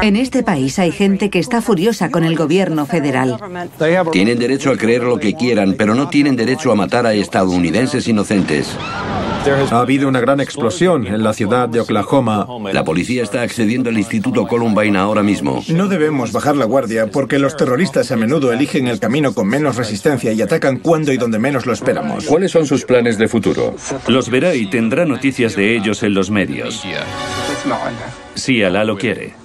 En este país hay gente que está furiosa con el gobierno federal. Tienen derecho a creer lo que quieran, pero no tienen derecho a matar a estadounidenses inocentes. Ha habido una gran explosión en la ciudad de Oklahoma. La policía está accediendo al Instituto Columbine ahora mismo. No debemos bajar la guardia porque los terroristas a menudo eligen el camino con menos resistencia y atacan cuando y donde menos lo esperamos. ¿Cuáles son sus planes de futuro? Los verá y tendrá noticias de ellos en los medios. Si Alá lo quiere.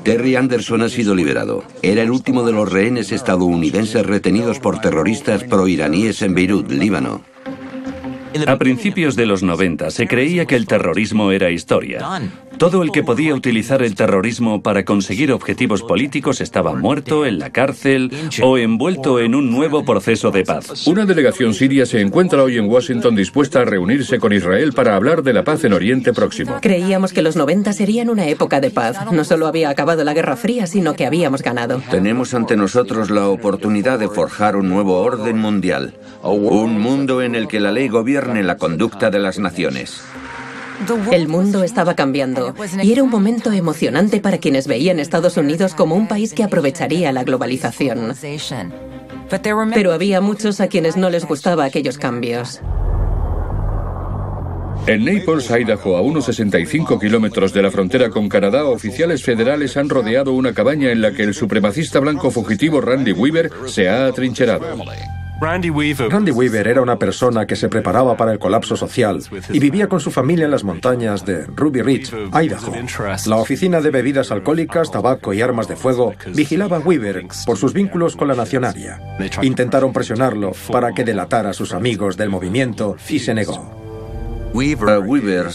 Terry Anderson ha sido liberado. Era el último de los rehenes estadounidenses retenidos por terroristas proiraníes en Beirut, Líbano. A principios de los 90 se creía que el terrorismo era historia. Todo el que podía utilizar el terrorismo para conseguir objetivos políticos estaba muerto, en la cárcel o envuelto en un nuevo proceso de paz. Una delegación siria se encuentra hoy en Washington dispuesta a reunirse con Israel para hablar de la paz en Oriente Próximo. Creíamos que los 90 serían una época de paz. No solo había acabado la Guerra Fría, sino que habíamos ganado. Tenemos ante nosotros la oportunidad de forjar un nuevo orden mundial. Un mundo en el que la ley gobierne la conducta de las naciones. El mundo estaba cambiando y era un momento emocionante para quienes veían Estados Unidos como un país que aprovecharía la globalización. Pero había muchos a quienes no les gustaba aquellos cambios. En Naples, Idaho, a unos 65 kilómetros de la frontera con Canadá, oficiales federales han rodeado una cabaña en la que el supremacista blanco fugitivo Randy Weaver se ha atrincherado. Randy Weaver era una persona que se preparaba para el colapso social y vivía con su familia en las montañas de Ruby Ridge, Idaho. La oficina de bebidas alcohólicas, tabaco y armas de fuego vigilaba a Weaver por sus vínculos con la nacionaria. Intentaron presionarlo para que delatara a sus amigos del movimiento y se negó. A Weaver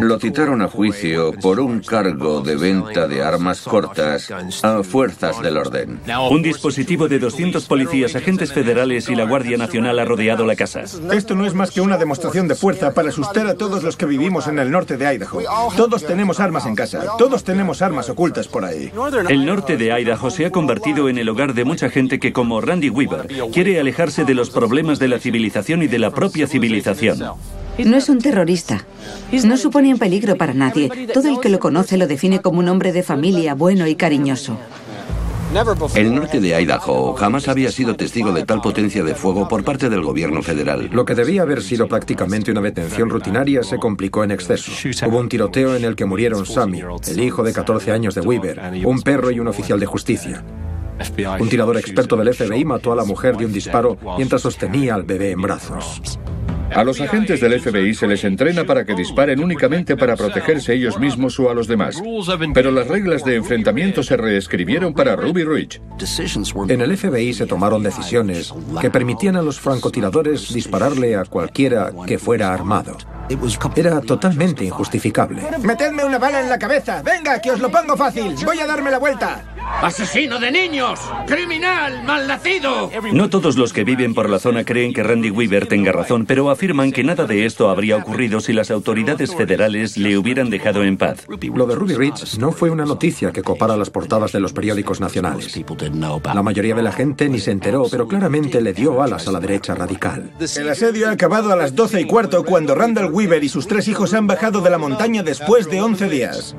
lo citaron a juicio por un cargo de venta de armas cortas a fuerzas del orden. Un dispositivo de 200 policías, agentes federales y la Guardia Nacional ha rodeado la casa. Esto no es más que una demostración de fuerza para asustar a todos los que vivimos en el norte de Idaho. Todos tenemos armas en casa, todos tenemos armas ocultas por ahí. El norte de Idaho se ha convertido en el hogar de mucha gente que, como Randy Weaver, quiere alejarse de los problemas de la civilización y de la propia civilización. No es un terrorista. No supone un peligro para nadie. Todo el que lo conoce lo define como un hombre de familia, bueno y cariñoso. El norte de Idaho jamás había sido testigo de tal potencia de fuego por parte del gobierno federal. Lo que debía haber sido prácticamente una detención rutinaria se complicó en exceso. Hubo un tiroteo en el que murieron Sammy, el hijo de 14 años de Weaver, un perro y un oficial de justicia. Un tirador experto del FBI mató a la mujer de un disparo mientras sostenía al bebé en brazos. A los agentes del FBI se les entrena para que disparen únicamente para protegerse ellos mismos o a los demás. Pero las reglas de enfrentamiento se reescribieron para Ruby Ridge. En el FBI se tomaron decisiones que permitían a los francotiradores dispararle a cualquiera que fuera armado. Era totalmente injustificable. ¡Metedme una bala en la cabeza! ¡Venga, que os lo pongo fácil! ¡Voy a darme la vuelta! ¡Asesino de niños! ¡Criminal! ¡Malnacido! No todos los que viven por la zona creen que Randy Weaver tenga razón, pero afirman que nada de esto habría ocurrido si las autoridades federales le hubieran dejado en paz. Lo de Ruby Ridge no fue una noticia que copara las portadas de los periódicos nacionales. La mayoría de la gente ni se enteró, pero claramente le dio alas a la derecha radical. El asedio ha acabado a las 12:15 cuando Randall Weaver y sus 3 hijos han bajado de la montaña después de 11 días.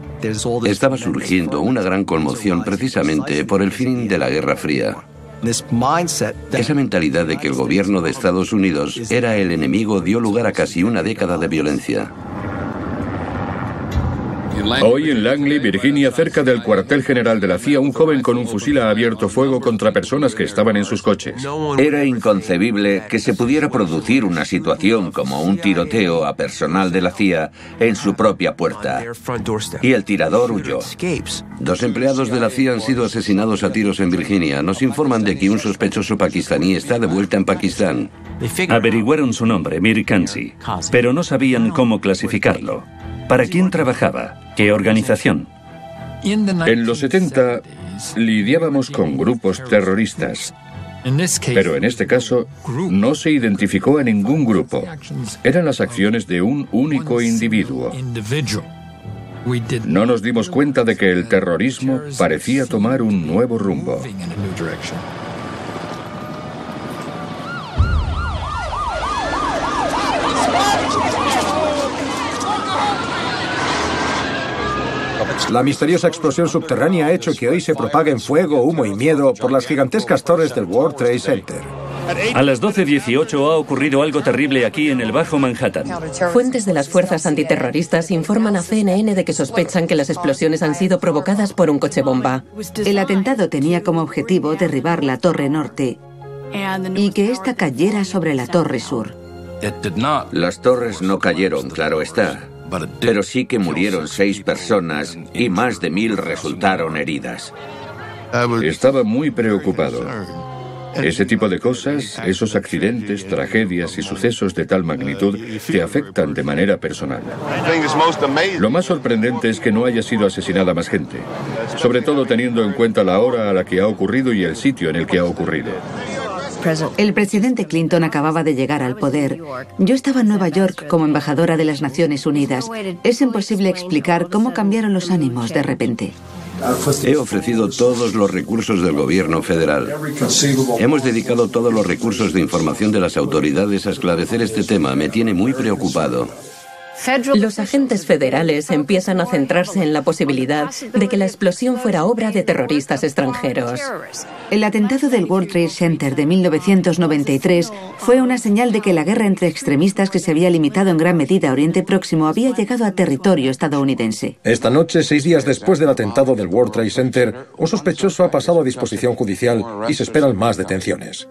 Estaba surgiendo una gran conmoción precisamente por el fin de la Guerra Fría. Esa mentalidad de que el gobierno de Estados Unidos era el enemigo dio lugar a casi una década de violencia. Hoy en Langley, Virginia, cerca del cuartel general de la CIA, un joven con un fusil ha abierto fuego contra personas que estaban en sus coches. Era inconcebible que se pudiera producir una situación como un tiroteo a personal de la CIA en su propia puerta. Y el tirador huyó. 2 empleados de la CIA han sido asesinados a tiros en Virginia. Nos informan de que un sospechoso pakistaní está de vuelta en Pakistán. Averiguaron su nombre, Mir Kanzi, pero no sabían cómo clasificarlo. ¿Para quién trabajaba? ¿Qué organización? En los 70 lidiábamos con grupos terroristas, pero en este caso no se identificó a ningún grupo. Eran las acciones de un único individuo. No nos dimos cuenta de que el terrorismo parecía tomar un nuevo rumbo. La misteriosa explosión subterránea ha hecho que hoy se propaguen fuego, humo y miedo por las gigantescas torres del World Trade Center. A las 12:18 ha ocurrido algo terrible aquí en el Bajo Manhattan. Fuentes de las fuerzas antiterroristas informan a CNN de que sospechan que las explosiones han sido provocadas por un coche bomba. El atentado tenía como objetivo derribar la Torre Norte y que ésta cayera sobre la Torre Sur. Las torres no cayeron, claro está. Pero sí que murieron 6 personas y más de 1000 resultaron heridas. Estaba muy preocupado. Ese tipo de cosas, esos accidentes, tragedias y sucesos de tal magnitud te afectan de manera personal. Lo más sorprendente es que no haya sido asesinada más gente, sobre todo teniendo en cuenta la hora a la que ha ocurrido y el sitio en el que ha ocurrido. El presidente Clinton acababa de llegar al poder. Yo estaba en Nueva York como embajadora de las Naciones Unidas. Es imposible explicar cómo cambiaron los ánimos de repente. He ofrecido todos los recursos del gobierno federal. Hemos dedicado todos los recursos de información de las autoridades a esclarecer este tema. Me tiene muy preocupado. Los agentes federales empiezan a centrarse en la posibilidad de que la explosión fuera obra de terroristas extranjeros. El atentado del World Trade Center de 1993 fue una señal de que la guerra entre extremistas, que se había limitado en gran medida a Oriente Próximo, había llegado a territorio estadounidense. Esta noche, 6 días después del atentado del World Trade Center, un sospechoso ha pasado a disposición judicial y se esperan más detenciones.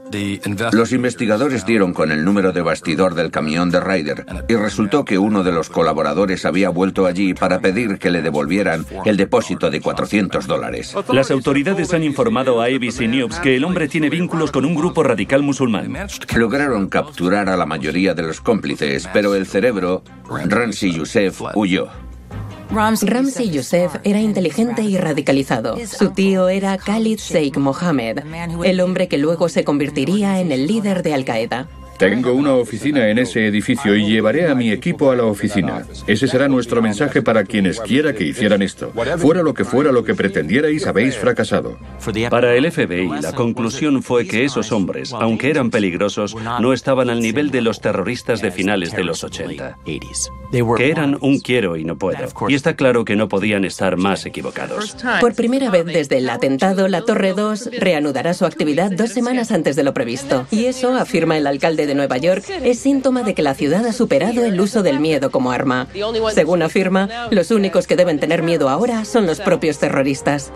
Los investigadores dieron con el número de bastidor del camión de Ryder y resultó que uno de los colaboradores había vuelto allí para pedir que le devolvieran el depósito de $400. Las autoridades han informado a ABC News que el hombre tiene vínculos con un grupo radical musulmán. Lograron capturar a la mayoría de los cómplices, pero el cerebro, Ramzi Youssef, huyó. Ramzi Youssef era inteligente y radicalizado. Su tío era Khalid Sheikh Mohammed, el hombre que luego se convertiría en el líder de Al-Qaeda. Tengo una oficina en ese edificio y llevaré a mi equipo a la oficina. Ese será nuestro mensaje para quienes quiera que hicieran esto. Fuera lo que pretendierais, habéis fracasado. Para el FBI, la conclusión fue que esos hombres, aunque eran peligrosos, no estaban al nivel de los terroristas de finales de los 80. Que eran un quiero y no puedo. Y está claro que no podían estar más equivocados. Por primera vez desde el atentado, la Torre 2 reanudará su actividad 2 semanas antes de lo previsto. Y eso, afirma el alcalde de Nueva York, es síntoma de que la ciudad ha superado el uso del miedo como arma. Según afirma, los únicos que deben tener miedo ahora son los propios terroristas.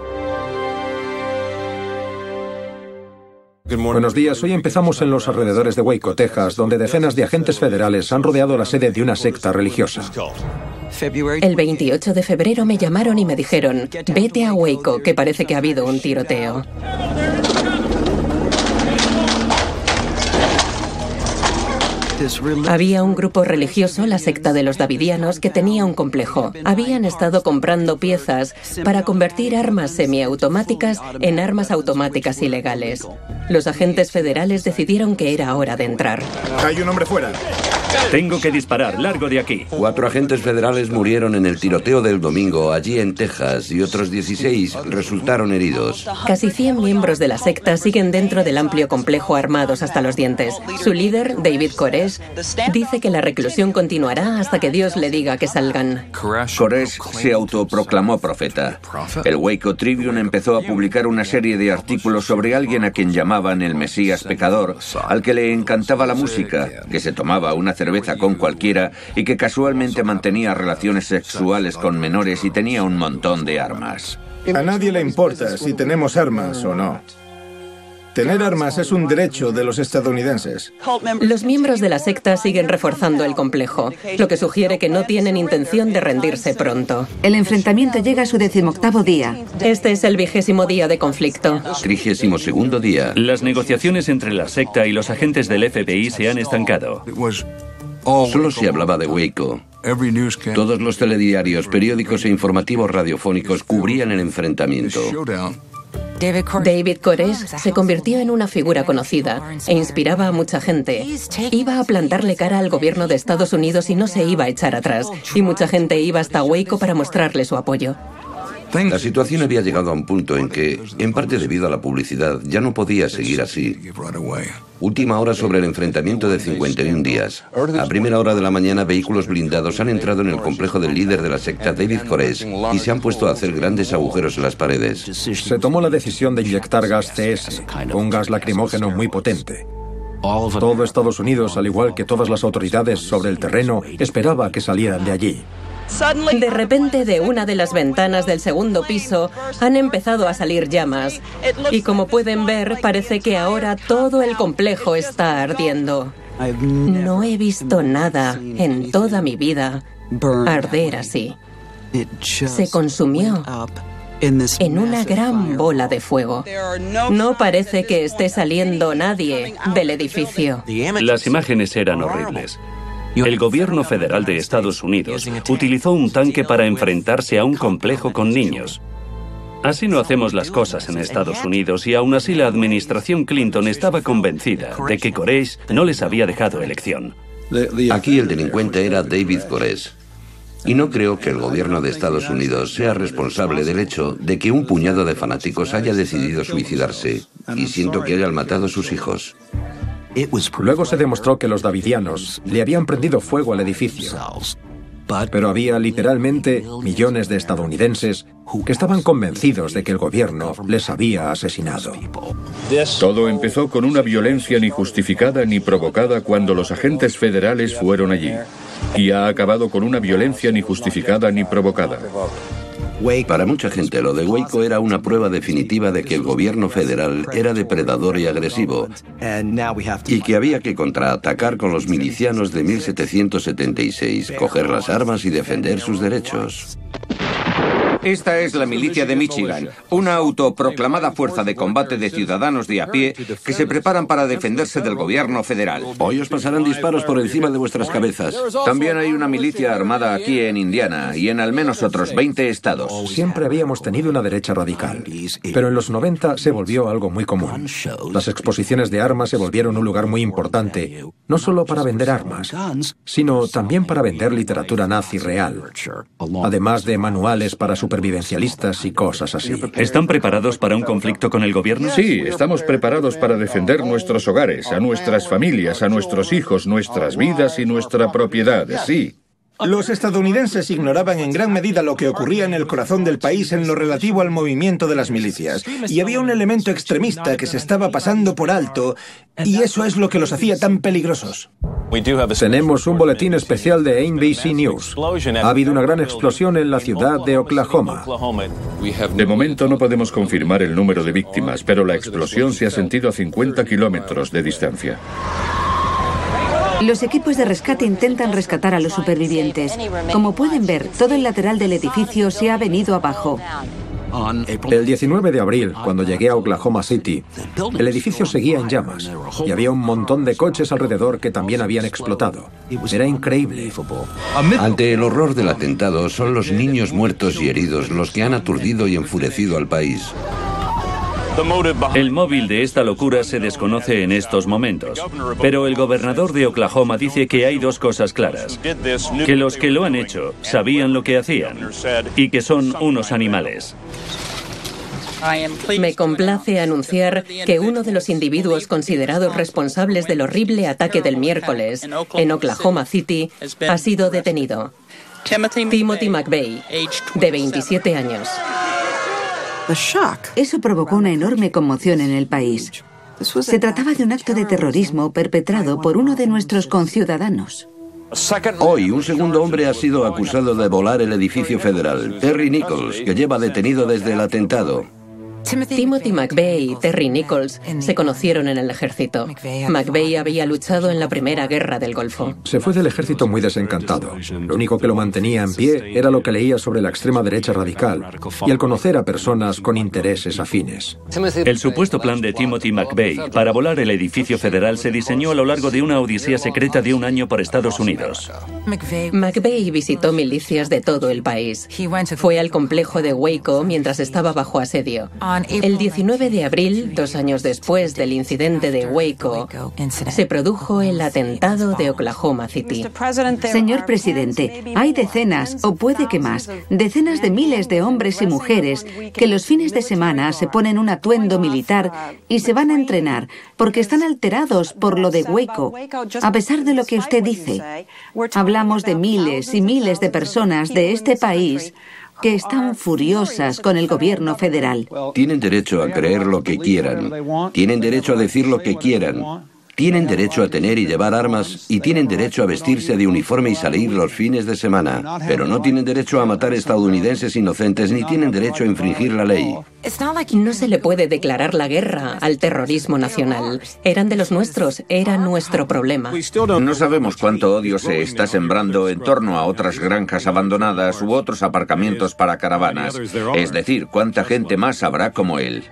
Buenos días. Hoy empezamos en los alrededores de Waco, Texas, donde decenas de agentes federales han rodeado la sede de una secta religiosa. El 28 de febrero me llamaron y me dijeron: vete a Waco, que parece que ha habido un tiroteo. Había un grupo religioso, la secta de los Davidianos, que tenía un complejo. Habían estado comprando piezas para convertir armas semiautomáticas en armas automáticas ilegales. Los agentes federales decidieron que era hora de entrar. Hay un hombre fuera. Tengo que disparar, largo de aquí. 4 agentes federales murieron en el tiroteo del domingo allí en Texas y otros 16 resultaron heridos. Casi 100 miembros de la secta siguen dentro del amplio complejo armados hasta los dientes. Su líder, David Koresh, Koresh dice que la reclusión continuará hasta que Dios le diga que salgan. Koresh se autoproclamó profeta. El Waco Tribune empezó a publicar una serie de artículos sobre alguien a quien llamaban el Mesías pecador, al que le encantaba la música, que se tomaba una cerveza con cualquiera y que casualmente mantenía relaciones sexuales con menores y tenía un montón de armas. A nadie le importa si tenemos armas o no. Tener armas es un derecho de los estadounidenses. Los miembros de la secta siguen reforzando el complejo, lo que sugiere que no tienen intención de rendirse pronto. El enfrentamiento llega a su 18º día. Este es el 20º día de conflicto. 32º día. Las negociaciones entre la secta y los agentes del FBI se han estancado. Solo se hablaba de Waco. Todos los telediarios, periódicos e informativos radiofónicos cubrían el enfrentamiento. David Koresh se convirtió en una figura conocida e inspiraba a mucha gente. Iba a plantarle cara al gobierno de Estados Unidos y no se iba a echar atrás. Y mucha gente iba hasta Waco para mostrarle su apoyo. La situación había llegado a un punto en que, en parte debido a la publicidad, ya no podía seguir así. Última hora sobre el enfrentamiento de 51 días. A primera hora de la mañana, vehículos blindados han entrado en el complejo del líder de la secta, David Koresh, y se han puesto a hacer grandes agujeros en las paredes. Se tomó la decisión de inyectar gas CS, un gas lacrimógeno muy potente. Todo Estados Unidos, al igual que todas las autoridades sobre el terreno, esperaba que salieran de allí. De repente, de una de las ventanas del segundo piso han empezado a salir llamas. Y como pueden ver, parece que ahora todo el complejo está ardiendo. No he visto nada en toda mi vida arder así. Se consumió en una gran bola de fuego. No parece que esté saliendo nadie del edificio. Las imágenes eran horribles. El gobierno federal de Estados Unidos utilizó un tanque para enfrentarse a un complejo con niños. Así no hacemos las cosas en Estados Unidos y aún así la administración Clinton estaba convencida de que Koresh no les había dejado elección. Aquí el delincuente era David Koresh. Y no creo que el gobierno de Estados Unidos sea responsable del hecho de que un puñado de fanáticos haya decidido suicidarse y siento que hayan matado a sus hijos. Luego se demostró que los davidianos le habían prendido fuego al edificio. Pero había literalmente millones de estadounidenses que estaban convencidos de que el gobierno les había asesinado. Todo empezó con una violencia ni justificada ni provocada cuando los agentes federales fueron allí. Y ha acabado con una violencia ni justificada ni provocada. Para mucha gente, lo de Waco era una prueba definitiva de que el gobierno federal era depredador y agresivo y que había que contraatacar con los milicianos de 1776, coger las armas y defender sus derechos. Esta es la milicia de Michigan, una autoproclamada fuerza de combate de ciudadanos de a pie que se preparan para defenderse del gobierno federal. Hoy os pasarán disparos por encima de vuestras cabezas. También hay una milicia armada aquí en Indiana y en al menos otros 20 estados. Siempre habíamos tenido una derecha radical, pero en los 90 se volvió algo muy común. Las exposiciones de armas se volvieron un lugar muy importante, no solo para vender armas, sino también para vender literatura nazi real, además de manuales para supervivencialistas y cosas así. ¿Están preparados para un conflicto con el gobierno? Sí, estamos preparados para defender nuestros hogares, a nuestras familias, a nuestros hijos, nuestras vidas y nuestra propiedad, sí. Los estadounidenses ignoraban en gran medida lo que ocurría en el corazón del país en lo relativo al movimiento de las milicias. Y había un elemento extremista que se estaba pasando por alto, y eso es lo que los hacía tan peligrosos. Tenemos un boletín especial de NBC News. Ha habido una gran explosión en la ciudad de Oklahoma. De momento no podemos confirmar el número de víctimas, pero la explosión se ha sentido a 50 kilómetros de distancia. Los equipos de rescate intentan rescatar a los supervivientes. Como pueden ver, todo el lateral del edificio se ha venido abajo. El 19 de abril, cuando llegué a Oklahoma City, el edificio seguía en llamas y había un montón de coches alrededor que también habían explotado. Era increíble. Ante el horror del atentado, son los niños muertos y heridos los que han aturdido y enfurecido al país. El móvil de esta locura se desconoce en estos momentos, pero el gobernador de Oklahoma dice que hay dos cosas claras: que los que lo han hecho sabían lo que hacían y que son unos animales. Me complace anunciar que uno de los individuos considerados responsables del horrible ataque del miércoles en Oklahoma City ha sido detenido. Timothy McVeigh, de 27 años. Eso provocó una enorme conmoción en el país. Se trataba de un acto de terrorismo perpetrado por uno de nuestros conciudadanos. Hoy, un segundo hombre ha sido acusado de volar el edificio federal, Terry Nichols, que lleva detenido desde el atentado. Timothy McVeigh y Terry Nichols se conocieron en el ejército. McVeigh había luchado en la Primera Guerra del Golfo. Se fue del ejército muy desencantado. Lo único que lo mantenía en pie era lo que leía sobre la extrema derecha radical y el conocer a personas con intereses afines. El supuesto plan de Timothy McVeigh para volar el edificio federal se diseñó a lo largo de una odisea secreta de un año por Estados Unidos. McVeigh visitó milicias de todo el país. Fue al complejo de Waco mientras estaba bajo asedio. El 19 de abril, 2 años después del incidente de Waco, se produjo el atentado de Oklahoma City. Señor presidente, hay decenas, o puede que más, decenas de miles de hombres y mujeres que los fines de semana se ponen un atuendo militar y se van a entrenar porque están alterados por lo de Waco. A pesar de lo que usted dice, hablamos de miles y miles de personas de este país que están furiosas con el gobierno federal. Tienen derecho a creer lo que quieran. Tienen derecho a decir lo que quieran. Tienen derecho a tener y llevar armas y tienen derecho a vestirse de uniforme y salir los fines de semana. Pero no tienen derecho a matar estadounidenses inocentes ni tienen derecho a infringir la ley. No se le puede declarar la guerra al terrorismo nacional. Eran de los nuestros, era nuestro problema. No sabemos cuánto odio se está sembrando en torno a otras granjas abandonadas u otros aparcamientos para caravanas. Es decir, cuánta gente más habrá como él.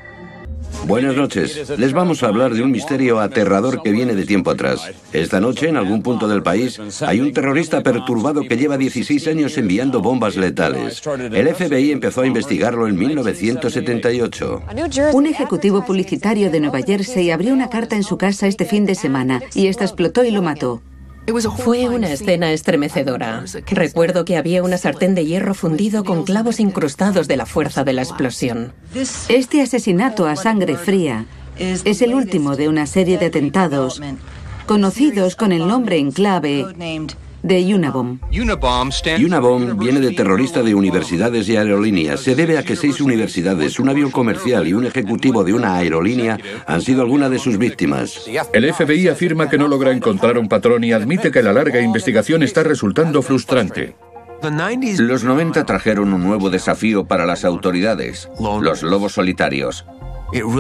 Buenas noches. Les vamos a hablar de un misterio aterrador que viene de tiempo atrás. Esta noche, en algún punto del país, hay un terrorista perturbado que lleva 16 años enviando bombas letales. El FBI empezó a investigarlo en 1978. Un ejecutivo publicitario de Nueva Jersey abrió una carta en su casa este fin de semana y esta explotó y lo mató. Fue una escena estremecedora. Recuerdo que había una sartén de hierro fundido con clavos incrustados de la fuerza de la explosión. Este asesinato a sangre fría es el último de una serie de atentados conocidos con el nombre en clave de Unabomb. Unabomb viene de terrorista de universidades y aerolíneas. Se debe a que 6 universidades, un avión comercial y un ejecutivo de una aerolínea han sido algunas de sus víctimas. El FBI afirma que no logra encontrar un patrón y admite que la larga investigación está resultando frustrante. Los 90 trajeron un nuevo desafío para las autoridades, los lobos solitarios.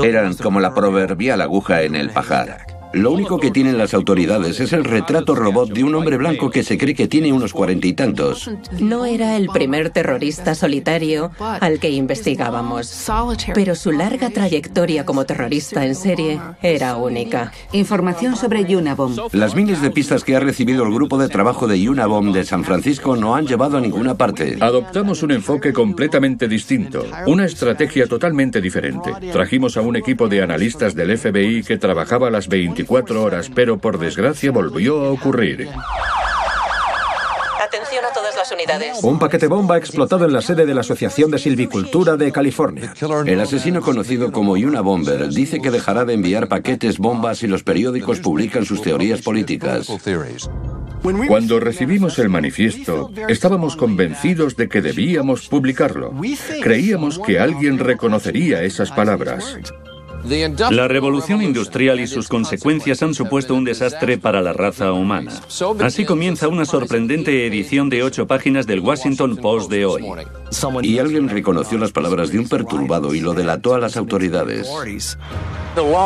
Eran como la proverbial aguja en el pajar. Lo único que tienen las autoridades es el retrato robot de un hombre blanco que se cree que tiene unos 40 y tantos. No era el primer terrorista solitario al que investigábamos, pero su larga trayectoria como terrorista en serie era única. Información sobre Unabomb. Las miles de pistas que ha recibido el grupo de trabajo de Unabomb de San Francisco no han llevado a ninguna parte. Adoptamos un enfoque completamente distinto, una estrategia totalmente diferente. Trajimos a un equipo de analistas del FBI que trabajaba las 24 horas, pero por desgracia volvió a ocurrir. Atención a todas las unidades. Un paquete bomba ha explotado en la sede de la Asociación de Silvicultura de California. El asesino conocido como Unabomber dice que dejará de enviar paquetes bombas si los periódicos publican sus teorías políticas. Cuando recibimos el manifiesto, estábamos convencidos de que debíamos publicarlo. Creíamos que alguien reconocería esas palabras. La revolución industrial y sus consecuencias han supuesto un desastre para la raza humana. Así comienza una sorprendente edición de 8 páginas del Washington Post de hoy. Y alguien reconoció las palabras de un perturbado y lo delató a las autoridades.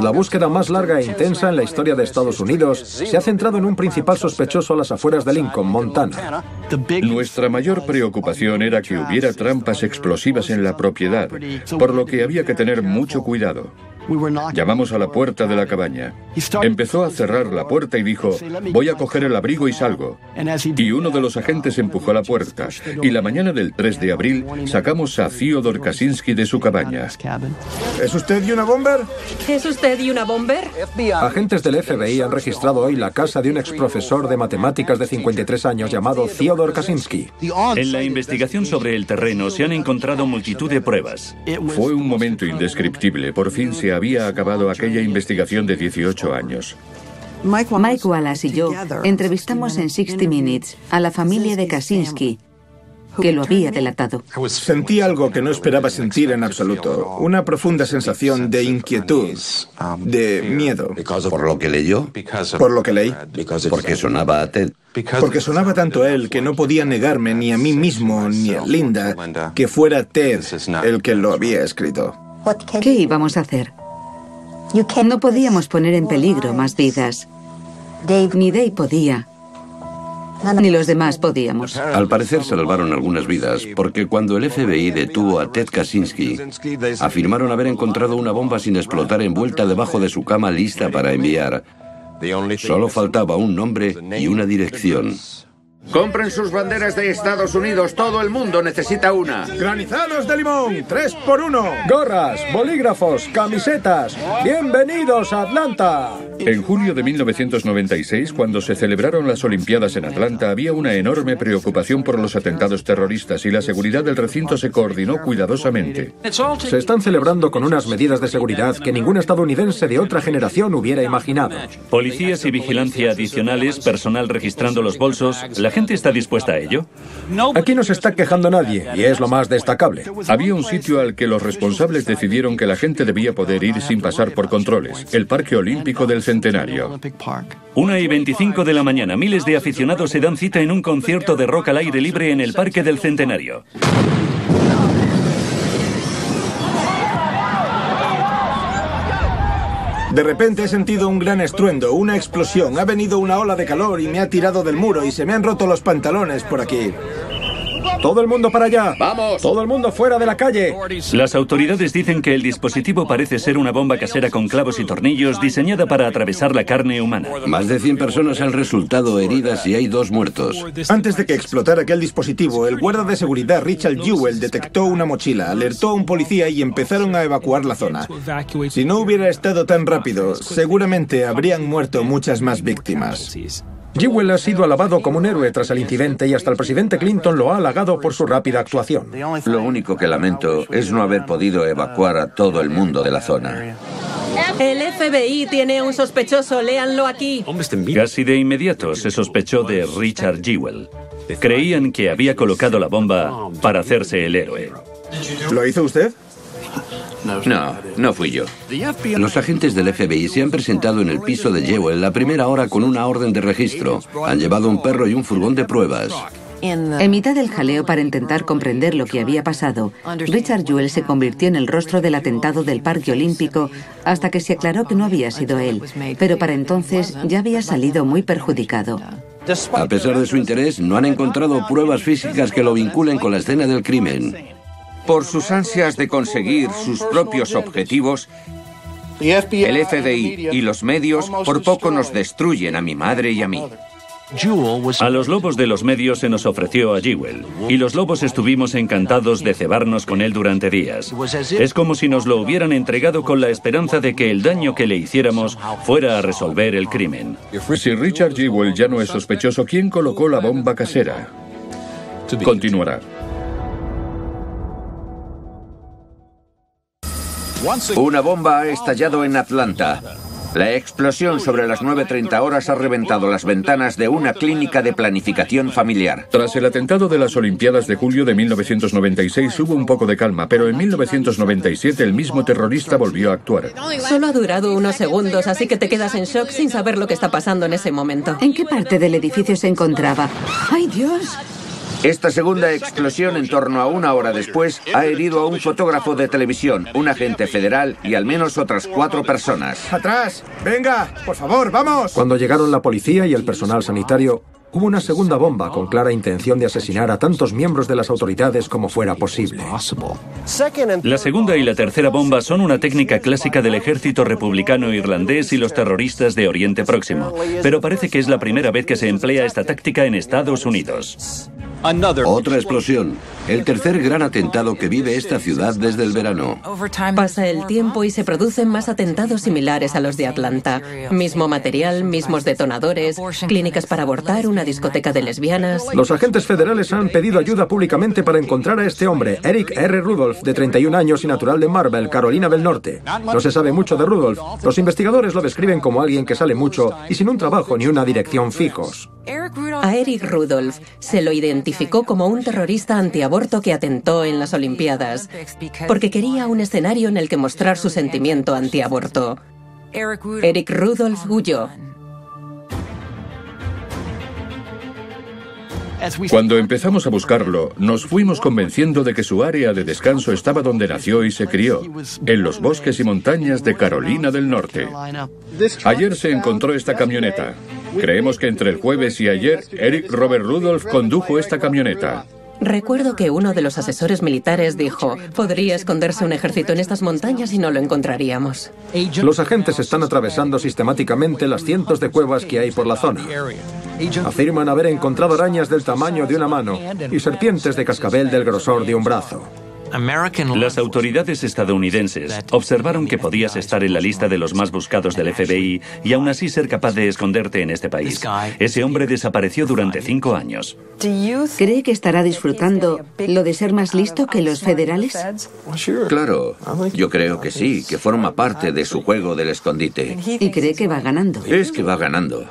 La búsqueda más larga e intensa en la historia de Estados Unidos se ha centrado en un principal sospechoso a las afueras de Lincoln, Montana. Nuestra mayor preocupación era que hubiera trampas explosivas en la propiedad, por lo que había que tener mucho cuidado. Llamamos a la puerta de la cabaña. Empezó a cerrar la puerta y dijo, voy a coger el abrigo y salgo. Y uno de los agentes empujó la puerta. Y la mañana del 3 de abril sacamos a Theodore Kaczynski de su cabaña. ¿Es usted Unabomber? Es ¿Es usted y una bomber? Agentes del FBI han registrado hoy la casa de un exprofesor de matemáticas de 53 años llamado Theodore Kaczynski. En la investigación sobre el terreno se han encontrado multitud de pruebas. Fue un momento indescriptible. Por fin se había acabado aquella investigación de 18 años. Mike Wallace y yo entrevistamos en 60 Minutes a la familia de Kaczynski, que lo había delatado. Sentí algo que no esperaba sentir en absoluto. Una profunda sensación de inquietud, de miedo. ¿Por lo que leyó? Por lo que leí. Porque sonaba a Ted. Porque sonaba tanto a él que no podía negarme ni a mí mismo ni a Linda que fuera Ted el que lo había escrito. ¿Qué íbamos a hacer? No podíamos poner en peligro más vidas. Ni Dave podía. Ni los demás podíamos. Al parecer salvaron algunas vidas, porque cuando el FBI detuvo a Ted Kaczynski, afirmaron haber encontrado una bomba sin explotar envuelta debajo de su cama lista para enviar. Solo faltaba un nombre y una dirección. Compren sus banderas de Estados Unidos, todo el mundo necesita una. Granizados de limón, 3 por 1. Gorras, bolígrafos, camisetas. ¡Bienvenidos a Atlanta! En julio de 1996, cuando se celebraron las Olimpiadas en Atlanta, había una enorme preocupación por los atentados terroristas y la seguridad del recinto se coordinó cuidadosamente. Se están celebrando con unas medidas de seguridad que ningún estadounidense de otra generación hubiera imaginado. Policías y vigilancia adicionales, personal registrando los bolsos. ¿La gente está dispuesta a ello? Aquí no se está quejando nadie y es lo más destacable. Había un sitio al que los responsables decidieron que la gente debía poder ir sin pasar por controles, el Parque Olímpico del Centenario. 1:25 de la mañana, miles de aficionados se dan cita en un concierto de rock al aire libre en el Parque del Centenario. De repente he sentido un gran estruendo, una explosión. Ha venido una ola de calor y me ha tirado del muro y se me han roto los pantalones por aquí. ¡Todo el mundo para allá! ¡Vamos! ¡Todo el mundo fuera de la calle! Las autoridades dicen que el dispositivo parece ser una bomba casera con clavos y tornillos diseñada para atravesar la carne humana. Más de 100 personas han resultado heridas y hay 2 muertos. Antes de que explotara aquel dispositivo, el guarda de seguridad Richard Jewell detectó una mochila, alertó a un policía y empezaron a evacuar la zona. Si no hubiera estado tan rápido, seguramente habrían muerto muchas más víctimas. Jewell ha sido alabado como un héroe tras el incidente y hasta el presidente Clinton lo ha halagado por su rápida actuación. Lo único que lamento es no haber podido evacuar a todo el mundo de la zona. El FBI tiene a un sospechoso, léanlo aquí. Casi de inmediato se sospechó de Richard Jewell. Creían que había colocado la bomba para hacerse el héroe. ¿Lo hizo usted? No fui yo. Los agentes del FBI se han presentado en el piso de Jewell a primera hora con una orden de registro. Han llevado un perro y un furgón de pruebas. En mitad del jaleo para intentar comprender lo que había pasado, Richard Jewell se convirtió en el rostro del atentado del Parque Olímpico hasta que se aclaró que no había sido él, pero para entonces ya había salido muy perjudicado. A pesar de su interés, no han encontrado pruebas físicas que lo vinculen con la escena del crimen. Por sus ansias de conseguir sus propios objetivos, el FBI y los medios por poco nos destruyen a mi madre y a mí. A los lobos de los medios se nos ofreció a Jewell, y los lobos estuvimos encantados de cebarnos con él durante días. Es como si nos lo hubieran entregado con la esperanza de que el daño que le hiciéramos fuera a resolver el crimen. Si Richard Jewell ya no es sospechoso, ¿quién colocó la bomba casera? Continuará. Una bomba ha estallado en Atlanta. La explosión sobre las 9:30 horas ha reventado las ventanas de una clínica de planificación familiar. Tras el atentado de las Olimpiadas de julio de 1996 hubo un poco de calma, pero en 1997 el mismo terrorista volvió a actuar. Solo ha durado unos segundos, así que te quedas en shock sin saber lo que está pasando en ese momento. ¿En qué parte del edificio se encontraba? ¡Ay, Dios! Esta segunda explosión, en torno a una hora después, ha herido a un fotógrafo de televisión, un agente federal y al menos otras 4 personas. ¡Atrás! ¡Venga! ¡Por favor, vamos! Cuando llegaron la policía y el personal sanitario, hubo una segunda bomba con clara intención de asesinar a tantos miembros de las autoridades como fuera posible. La segunda y la tercera bomba son una técnica clásica del ejército republicano irlandés y los terroristas de Oriente Próximo, pero parece que es la primera vez que se emplea esta táctica en Estados Unidos. Otra explosión. El tercer gran atentado que vive esta ciudad desde el verano. Pasa el tiempo y se producen más atentados similares a los de Atlanta. Mismo material, mismos detonadores, clínicas para abortar, una discoteca de lesbianas. Los agentes federales han pedido ayuda públicamente para encontrar a este hombre, Eric R. Rudolph, de 31 años y natural de Marble, Carolina del Norte. No se sabe mucho de Rudolph. Los investigadores lo describen como alguien que sale mucho y sin un trabajo ni una dirección fijos. A Eric Rudolph se lo identificó como un terrorista antiaborto que atentó en las Olimpiadas, porque quería un escenario en el que mostrar su sentimiento antiaborto. Eric Rudolph huyó. Cuando empezamos a buscarlo, nos fuimos convenciendo de que su área de descanso estaba donde nació y se crió, en los bosques y montañas de Carolina del Norte. Ayer se encontró esta camioneta. Creemos que entre el jueves y ayer, Eric Robert Rudolph condujo esta camioneta. Recuerdo que uno de los asesores militares dijo, podría esconderse un ejército en estas montañas y no lo encontraríamos. Los agentes están atravesando sistemáticamente las cientos de cuevas que hay por la zona. Afirman haber encontrado arañas del tamaño de una mano y serpientes de cascabel del grosor de un brazo. Las autoridades estadounidenses observaron que podías estar en la lista de los más buscados del FBI y aún así ser capaz de esconderte en este país. Ese hombre desapareció durante 5 años. ¿Cree que estará disfrutando lo de ser más listo que los federales? Claro, yo creo que sí, que forma parte de su juego del escondite. ¿Y cree que va ganando? Es que va ganando.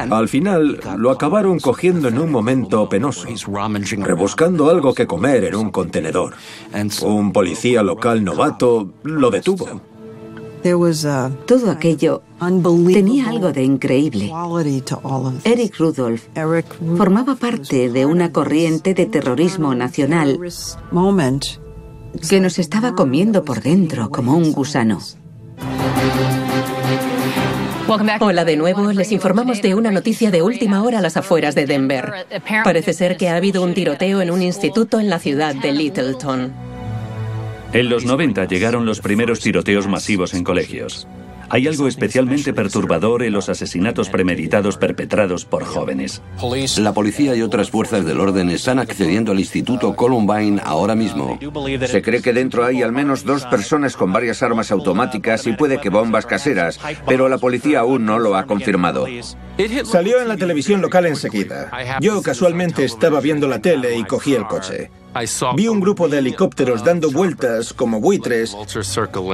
Al final, lo acabaron cogiendo en un momento penoso, rebuscando algo que comer en un contenedor. Un policía local novato lo detuvo. Todo aquello tenía algo de increíble. Eric Rudolph formaba parte de una corriente de terrorismo nacional que nos estaba comiendo por dentro como un gusano. Hola de nuevo, les informamos de una noticia de última hora a las afueras de Denver. Parece ser que ha habido un tiroteo en un instituto en la ciudad de Littleton. En los 90 llegaron los primeros tiroteos masivos en colegios. Hay algo especialmente perturbador en los asesinatos premeditados perpetrados por jóvenes. La policía y otras fuerzas del orden están accediendo al Instituto Columbine ahora mismo. Se cree que dentro hay al menos 2 personas con varias armas automáticas y puede que bombas caseras, pero la policía aún no lo ha confirmado. Salió en la televisión local enseguida. Yo casualmente estaba viendo la tele y cogí el coche. Vi un grupo de helicópteros dando vueltas como buitres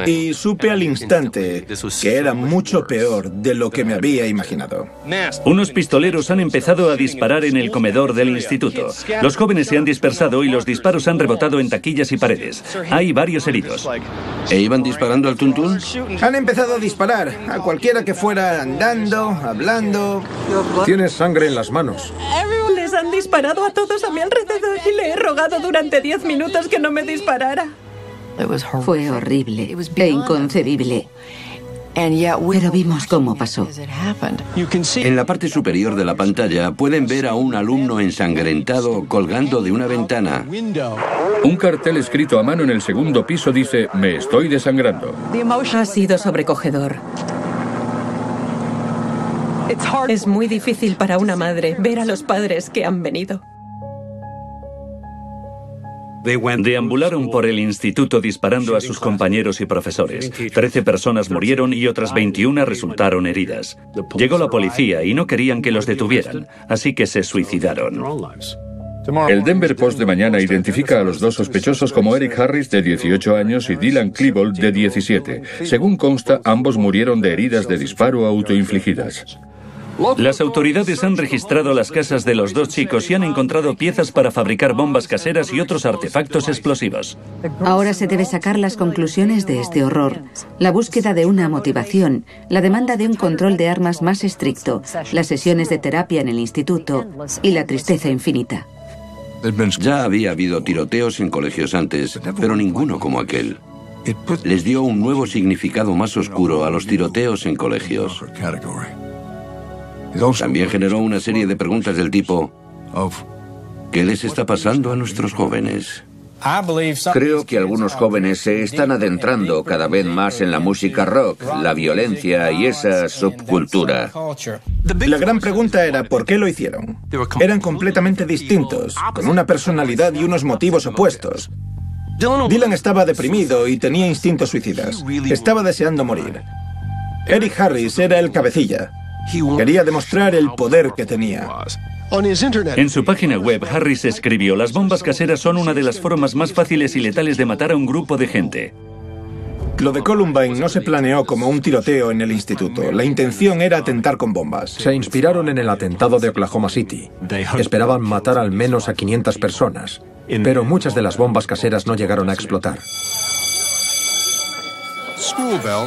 y supe al instante que era mucho peor de lo que me había imaginado. Unos pistoleros han empezado a disparar en el comedor del instituto. Los jóvenes se han dispersado y los disparos han rebotado en taquillas y paredes. Hay varios heridos. ¿E iban disparando al tuntún? Han empezado a disparar a cualquiera que fuera andando, hablando. Tienes sangre en las manos. Les han disparado a todos a mi alrededor y le he rogado durante 10 minutos que no me disparara. Fue horrible e inconcebible. Pero vimos cómo pasó. En la parte superior de la pantalla pueden ver a un alumno ensangrentado colgando de una ventana. Un cartel escrito a mano en el segundo piso dice, me estoy desangrando. Ha sido sobrecogedor. Es muy difícil para una madre ver a los padres que han venido. Deambularon por el instituto disparando a sus compañeros y profesores. 13 personas murieron y otras 21 resultaron heridas. Llegó la policía y no querían que los detuvieran, así que se suicidaron. El Denver Post de mañana identifica a los 2 sospechosos como Eric Harris, de 18 años, y Dylan Klebold, de 17. Según consta, ambos murieron de heridas de disparo autoinfligidas. Las autoridades han registrado las casas de los 2 chicos y han encontrado piezas para fabricar bombas caseras y otros artefactos explosivos. Ahora se debe sacar las conclusiones de este horror. La búsqueda de una motivación, la demanda de un control de armas más estricto, las sesiones de terapia en el instituto y la tristeza infinita. Ya había habido tiroteos en colegios antes, pero ninguno como aquel. Les dio un nuevo significado más oscuro a los tiroteos en colegios. También generó una serie de preguntas del tipo, ¿qué les está pasando a nuestros jóvenes? Creo que algunos jóvenes se están adentrando cada vez más en la música rock, la violencia y esa subcultura. La gran pregunta era ¿por qué lo hicieron? Eran completamente distintos, con una personalidad y unos motivos opuestos. Dylan estaba deprimido y tenía instintos suicidas. Estaba deseando morir. Eric Harris era el cabecilla. Quería demostrar el poder que tenía. En su página web, Harris escribió: "Las bombas caseras son una de las formas más fáciles y letales de matar a un grupo de gente". Lo de Columbine no se planeó como un tiroteo en el instituto. La intención era atentar con bombas. Se inspiraron en el atentado de Oklahoma City. Esperaban matar al menos a 500 personas, pero muchas de las bombas caseras no llegaron a explotar.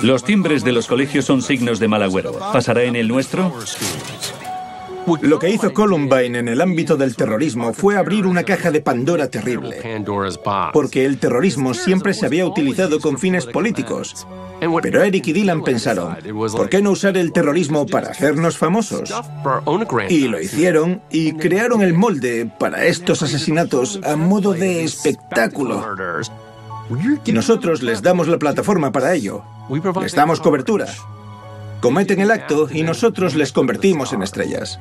Los timbres de los colegios son signos de mal agüero. ¿Pasará en el nuestro? Lo que hizo Columbine en el ámbito del terrorismo fue abrir una caja de Pandora terrible, porque el terrorismo siempre se había utilizado con fines políticos. Pero Eric y Dylan pensaron, ¿por qué no usar el terrorismo para hacernos famosos? Y lo hicieron y crearon el molde para estos asesinatos a modo de espectáculo. Y nosotros les damos la plataforma para ello. Les damos cobertura. Cometen el acto y nosotros les convertimos en estrellas.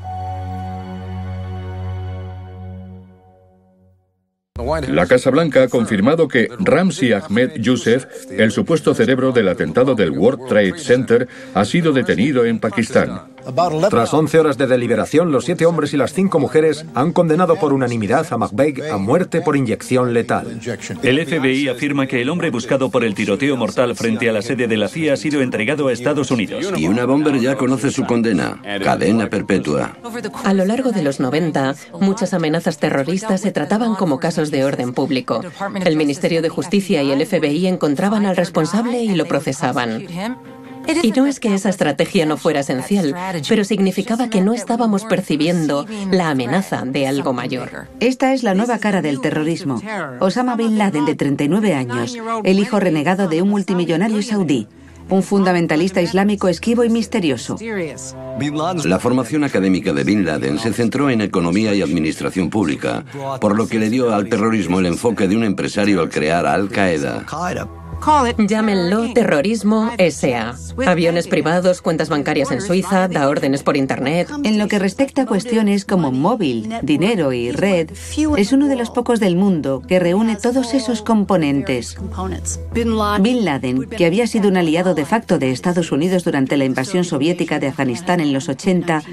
La Casa Blanca ha confirmado que Ramzi Ahmed Youssef, el supuesto cerebro del atentado del World Trade Center, ha sido detenido en Pakistán. Tras 11 horas de deliberación, los 7 hombres y las 5 mujeres han condenado por unanimidad a McVeigh a muerte por inyección letal. El FBI afirma que el hombre buscado por el tiroteo mortal frente a la sede de la CIA ha sido entregado a Estados Unidos. Y una bomber ya conoce su condena: cadena perpetua. A lo largo de los 90, muchas amenazas terroristas se trataban como casos de orden público. El Ministerio de Justicia y el FBI encontraban al responsable y lo procesaban. Y no es que esa estrategia no fuera esencial, pero significaba que no estábamos percibiendo la amenaza de algo mayor. Esta es la nueva cara del terrorismo. Osama Bin Laden, de 39 años, el hijo renegado de un multimillonario saudí. Un fundamentalista islámico esquivo y misterioso. La formación académica de Bin Laden se centró en economía y administración pública, por lo que le dio al terrorismo el enfoque de un empresario al crear Al-Qaeda. Llámenlo terrorismo S.A. Aviones privados, cuentas bancarias en Suiza, da órdenes por Internet. En lo que respecta a cuestiones como móvil, dinero y red, es uno de los pocos del mundo que reúne todos esos componentes. Bin Laden, que había sido un aliado de facto de Estados Unidos durante la invasión soviética de Afganistán en los 80,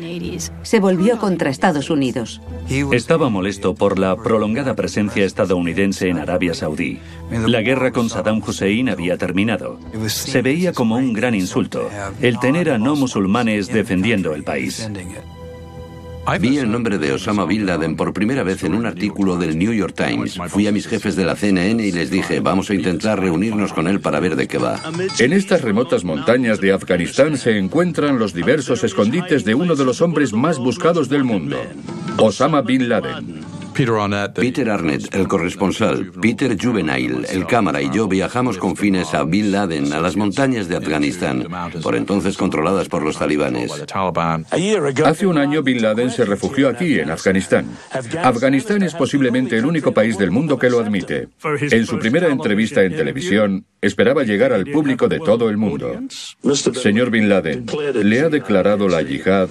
se volvió contra Estados Unidos. Estaba molesto por la prolongada presencia estadounidense en Arabia Saudí. La guerra con Saddam Hussein había terminado. Se veía como un gran insulto el tener a no musulmanes defendiendo el país. Vi el nombre de Osama Bin Laden por primera vez en un artículo del New York Times. Fui a mis jefes de la CNN y les dije, vamos a intentar reunirnos con él para ver de qué va. En estas remotas montañas de Afganistán se encuentran los diversos escondites de uno de los hombres más buscados del mundo, Osama Bin Laden. Peter Arnett, el corresponsal, Peter Juvenile, el cámara y yo viajamos con fines a Bin Laden, a las montañas de Afganistán, por entonces controladas por los talibanes. Hace un año Bin Laden se refugió aquí, en Afganistán. Afganistán es posiblemente el único país del mundo que lo admite. En su primera entrevista en televisión, esperaba llegar al público de todo el mundo. Señor Bin Laden, le ha declarado la yihad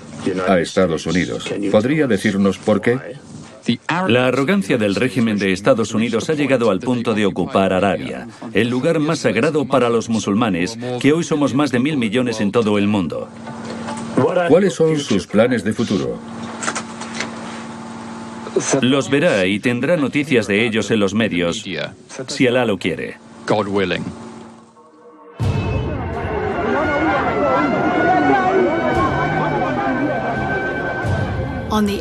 a Estados Unidos. ¿Podría decirnos por qué? La arrogancia del régimen de Estados Unidos ha llegado al punto de ocupar Arabia, el lugar más sagrado para los musulmanes, que hoy somos más de 1.000 millones en todo el mundo. ¿Cuáles son sus planes de futuro? Los verá y tendrá noticias de ellos en los medios, si Alá lo quiere.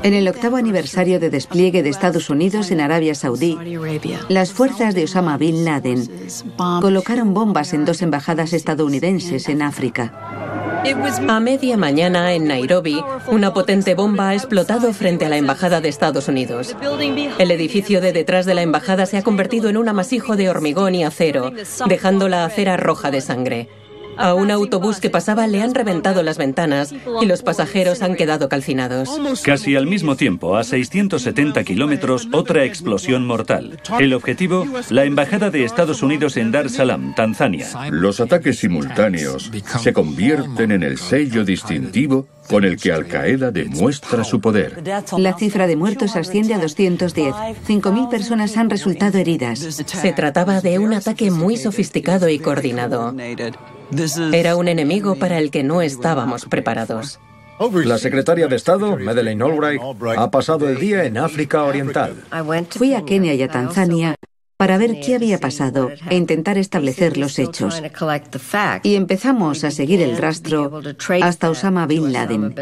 En el 8º aniversario de despliegue de Estados Unidos en Arabia Saudí, las fuerzas de Osama Bin Laden colocaron bombas en 2 embajadas estadounidenses en África. A media mañana, en Nairobi, una potente bomba ha explotado frente a la embajada de Estados Unidos. El edificio de detrás de la embajada se ha convertido en un amasijo de hormigón y acero, dejando la acera roja de sangre. A un autobús que pasaba le han reventado las ventanas y los pasajeros han quedado calcinados. Casi al mismo tiempo, a 670 kilómetros, otra explosión mortal. El objetivo, la embajada de Estados Unidos en Dar es Salaam, Tanzania. Los ataques simultáneos se convierten en el sello distintivo con el que Al-Qaeda demuestra su poder. La cifra de muertos asciende a 210. 5.000 personas han resultado heridas. Se trataba de un ataque muy sofisticado y coordinado. Era un enemigo para el que no estábamos preparados. La secretaria de Estado, Madeleine Albright, ha pasado el día en África Oriental. Fui a Kenia y a Tanzania para ver qué había pasado e intentar establecer los hechos. Y empezamos a seguir el rastro hasta Osama Bin Laden.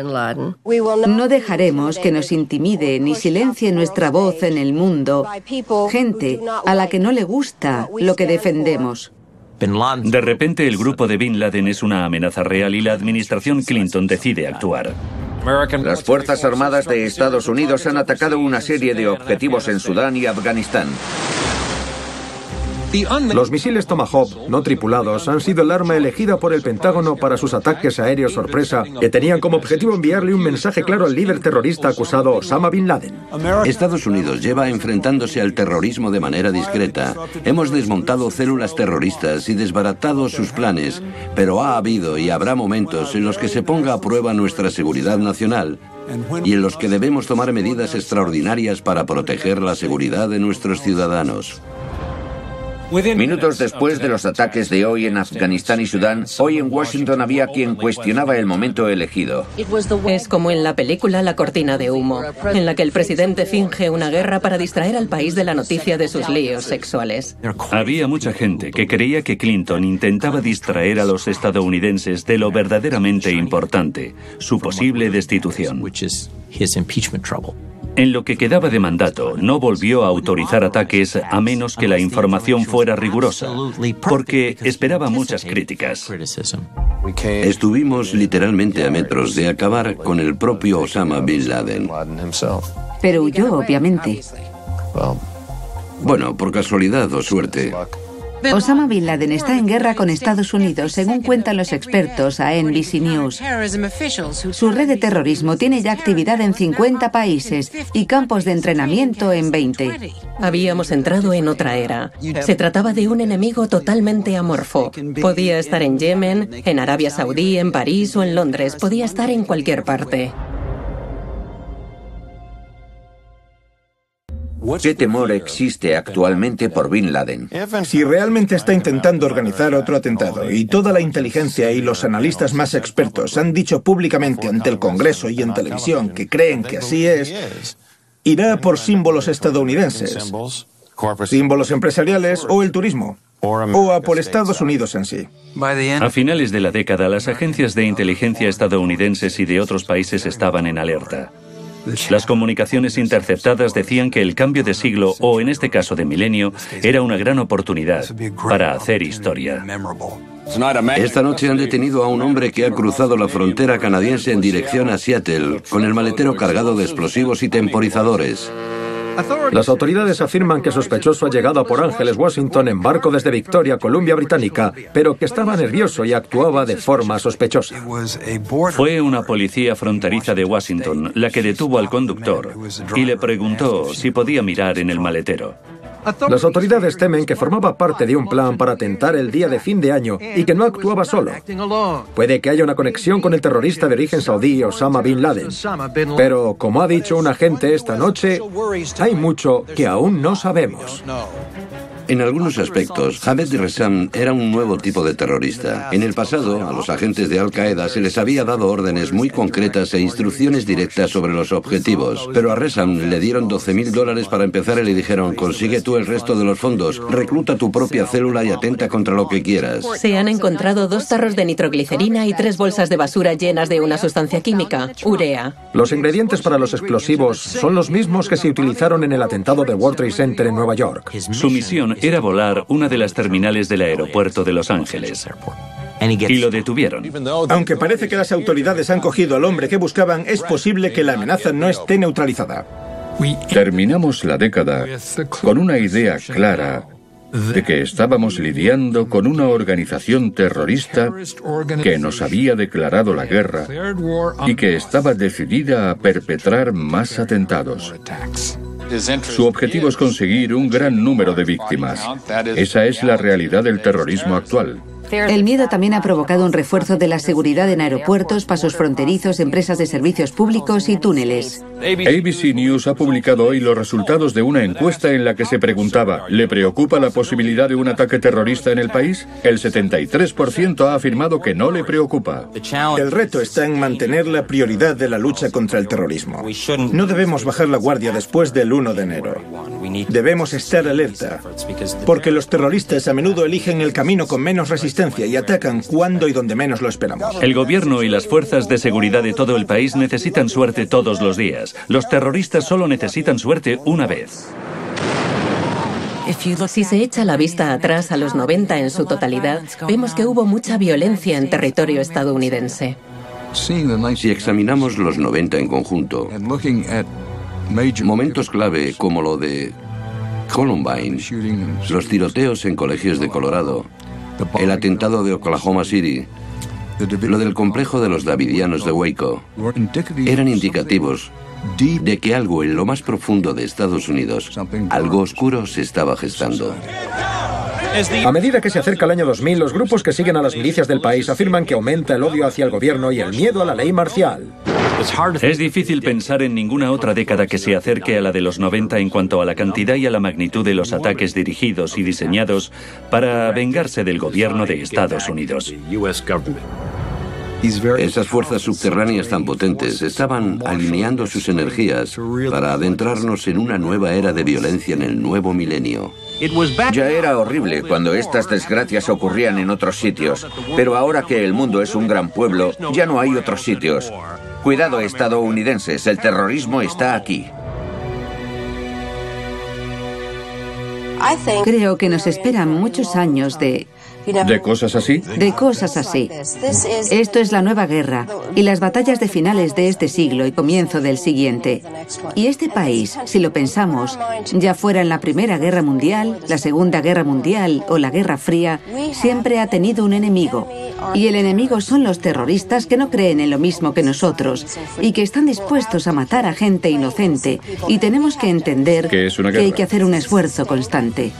No dejaremos que nos intimide ni silencie nuestra voz en el mundo gente a la que no le gusta lo que defendemos. De repente, el grupo de Bin Laden es una amenaza real y la administración Clinton decide actuar. Las Fuerzas Armadas de Estados Unidos han atacado una serie de objetivos en Sudán y Afganistán. Los misiles Tomahawk no tripulados han sido el arma elegida por el Pentágono para sus ataques aéreos sorpresa, que tenían como objetivo enviarle un mensaje claro al líder terrorista acusado Osama Bin Laden. Estados Unidos lleva enfrentándose al terrorismo de manera discreta. Hemos desmontado células terroristas y desbaratado sus planes, pero ha habido y habrá momentos en los que se ponga a prueba nuestra seguridad nacional y en los que debemos tomar medidas extraordinarias para proteger la seguridad de nuestros ciudadanos. Minutos después de los ataques de hoy en Afganistán y Sudán, hoy en Washington había quien cuestionaba el momento elegido. Es como en la película La cortina de humo, en la que el presidente finge una guerra para distraer al país de la noticia de sus líos sexuales. Había mucha gente que creía que Clinton intentaba distraer a los estadounidenses de lo verdaderamente importante, su posible destitución. En lo que quedaba de mandato, no volvió a autorizar ataques a menos que la información fuera rigurosa, porque esperaba muchas críticas. Estuvimos literalmente a metros de acabar con el propio Osama Bin Laden. Pero huyó, obviamente. Bueno, por casualidad o suerte. Osama Bin Laden está en guerra con Estados Unidos, según cuentan los expertos a NBC News. Su red de terrorismo tiene ya actividad en 50 países y campos de entrenamiento en 20. Habíamos entrado en otra era. Se trataba de un enemigo totalmente amorfo. Podía estar en Yemen, en Arabia Saudí, en París o en Londres. Podía estar en cualquier parte. ¿Qué temor existe actualmente por Bin Laden? Si realmente está intentando organizar otro atentado y toda la inteligencia y los analistas más expertos han dicho públicamente ante el Congreso y en televisión que creen que así es, irá por símbolos estadounidenses, símbolos empresariales o el turismo, o a por Estados Unidos en sí. A finales de la década, las agencias de inteligencia estadounidenses y de otros países estaban en alerta. Las comunicaciones interceptadas decían que el cambio de siglo, o en este caso de milenio, era una gran oportunidad para hacer historia. Esta noche han detenido a un hombre que ha cruzado la frontera canadiense en dirección a Seattle, con el maletero cargado de explosivos y temporizadores. Las autoridades afirman que el sospechoso ha llegado a Port Ángeles, Washington, en barco desde Victoria, Columbia Británica, pero que estaba nervioso y actuaba de forma sospechosa. Fue una policía fronteriza de Washington la que detuvo al conductor y le preguntó si podía mirar en el maletero. Las autoridades temen que formaba parte de un plan para atentar el día de fin de año y que no actuaba solo. Puede que haya una conexión con el terrorista de origen saudí Osama Bin Laden. Pero, como ha dicho un agente esta noche, hay mucho que aún no sabemos. En algunos aspectos, Ahmed Ressam era un nuevo tipo de terrorista. En el pasado, a los agentes de Al-Qaeda se les había dado órdenes muy concretas e instrucciones directas sobre los objetivos. Pero a Ressam le dieron $12,000 para empezar y le dijeron: consigue tú el resto de los fondos, recluta tu propia célula y atenta contra lo que quieras. Se han encontrado 2 tarros de nitroglicerina y 3 bolsas de basura llenas de una sustancia química, urea. Los ingredientes para los explosivos son los mismos que se utilizaron en el atentado del World Trade Center en Nueva York. Su misión era volar una de las terminales del aeropuerto de Los Ángeles. Y lo detuvieron. Aunque parece que las autoridades han cogido al hombre que buscaban, es posible que la amenaza no esté neutralizada. Terminamos la década con una idea clara de que estábamos lidiando con una organización terrorista que nos había declarado la guerra y que estaba decidida a perpetrar más atentados. Su objetivo es conseguir un gran número de víctimas. Esa es la realidad del terrorismo actual. El miedo también ha provocado un refuerzo de la seguridad en aeropuertos, pasos fronterizos, empresas de servicios públicos y túneles. ABC News ha publicado hoy los resultados de una encuesta en la que se preguntaba: ¿le preocupa la posibilidad de un ataque terrorista en el país? El 73% ha afirmado que no le preocupa. El reto está en mantener la prioridad de la lucha contra el terrorismo. No debemos bajar la guardia después del 1 de enero. Debemos estar alerta, porque los terroristas a menudo eligen el camino con menos resistencia y atacan cuando y donde menos lo esperamos. El gobierno y las fuerzas de seguridad de todo el país necesitan suerte todos los días. Los terroristas solo necesitan suerte una vez. Si se echa la vista atrás a los 90 en su totalidad, vemos que hubo mucha violencia en territorio estadounidense. Si examinamos los 90 en conjunto, momentos clave como lo de Columbine, los tiroteos en colegios de Colorado, el atentado de Oklahoma City, lo del complejo de los davidianos de Waco, eran indicativos de que algo en lo más profundo de Estados Unidos, algo oscuro, se estaba gestando. A medida que se acerca el año 2000, los grupos que siguen a las milicias del país afirman que aumenta el odio hacia el gobierno y el miedo a la ley marcial. Es difícil pensar en ninguna otra década que se acerque a la de los 90 en cuanto a la cantidad y a la magnitud de los ataques dirigidos y diseñados para vengarse del gobierno de Estados Unidos. Esas fuerzas subterráneas tan potentes estaban alineando sus energías para adentrarnos en una nueva era de violencia en el nuevo milenio. Ya era horrible cuando estas desgracias ocurrían en otros sitios, pero ahora que el mundo es un gran pueblo, ya no hay otros sitios. Cuidado, estadounidenses, el terrorismo está aquí. Creo que nos esperan muchos años ¿De cosas así? De cosas así. Esto es la nueva guerra y las batallas de finales de este siglo y comienzo del siguiente. Y este país, si lo pensamos, ya fuera en la Primera Guerra Mundial, la Segunda Guerra Mundial o la Guerra Fría, siempre ha tenido un enemigo. Y el enemigo son los terroristas que no creen en lo mismo que nosotros y que están dispuestos a matar a gente inocente. Y tenemos que entender que hay que hacer un esfuerzo constante.